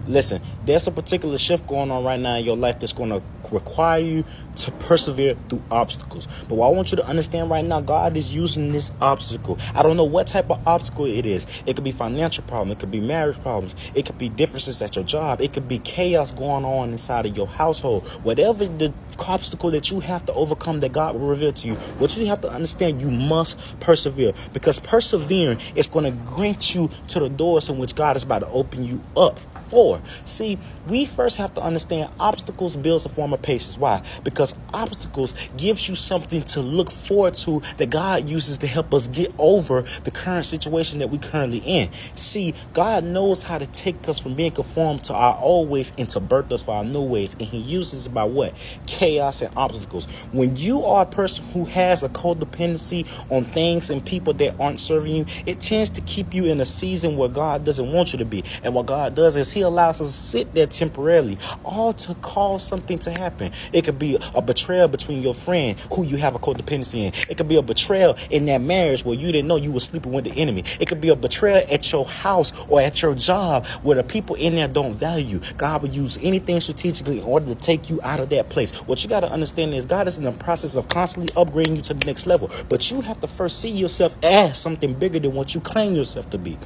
Listen, there's a particular shift going on right now in your life that's going to require you to persevere through obstacles. But what I want you to understand right now, God is using this obstacle. I don't know what type of obstacle it is. It could be financial problem. It could be marriage problems. It could be differences at your job. It could be chaos going on inside of your household. Whatever the obstacle that you have to overcome that God will reveal to you, what you have to understand, you must persevere, because persevering is going to grant you to the doors in which God is about to open you up for. See, we first have to understand obstacles builds a form of patience. Why? Because obstacles gives you something to look forward to that God uses to help us get over the current situation that we currently in. See, God knows how to take us from being conformed to our old ways and to birth us for our new ways. And he uses about what? Chaos and obstacles. When you are a person who has a codependency on things and people that aren't serving you, it tends to keep you in a season where God doesn't want you to be. And what God does is he allows us to sit there temporarily, all to cause something to happen. It could be a betrayal between your friend who you have a codependency in. It could be a betrayal in that marriage where you didn't know you were sleeping with the enemy. It could be a betrayal at your house or at your job where the people in there don't value you. God will use anything strategically in order to take you out of that place. What you got to understand is God is in the process of constantly upgrading you to the next level, but you have to first see yourself as something bigger than what you claim yourself to be.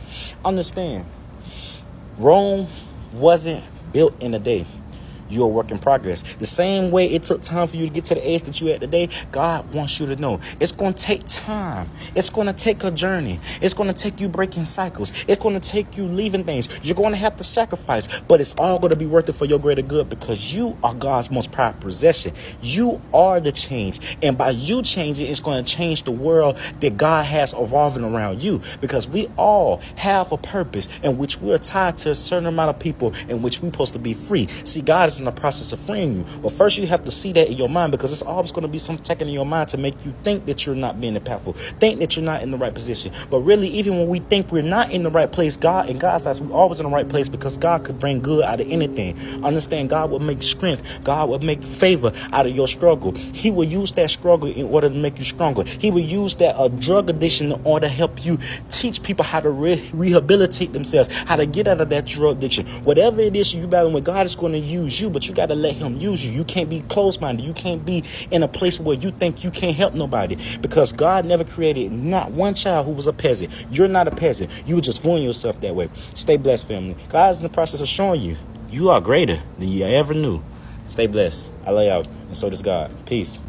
Understand, Rome wasn't built in a day. You're a work in progress. The same way it took time for you to get to the age that you're at today, God wants you to know it's going to take time. It's going to take a journey. It's going to take you breaking cycles. It's going to take you leaving things. You're going to have to sacrifice, but it's all going to be worth it for your greater good, because you are God's most prized possession. You are the change. And by you changing, it's going to change the world that God has evolving around you, because we all have a purpose in which we're tied to a certain amount of people in which we're supposed to be free. See, God is in the process of freeing you, but first you have to see that in your mind, because it's always going to be some taking in your mind to make you think that you're not being impactful, think that you're not in the right position. But really, even when we think we're not in the right place, God, in God's eyes, we're always in the right place, because God could bring good out of anything. Understand, God will make strength. God will make favor out of your struggle. He will use that struggle in order to make you stronger. He will use that drug addiction in order to help you teach people how to rehabilitate themselves, how to get out of that drug addiction. Whatever it is you battling with, God is going to use you, but you got to let him use you. You can't be closed-minded. You can't be in a place where you think you can't help nobody, because God never created not one child who was a peasant. You're not a peasant. You were just fooling yourself that way. Stay blessed, family. God is in the process of showing you you are greater than you ever knew. Stay blessed. I love y'all, and so does God. Peace.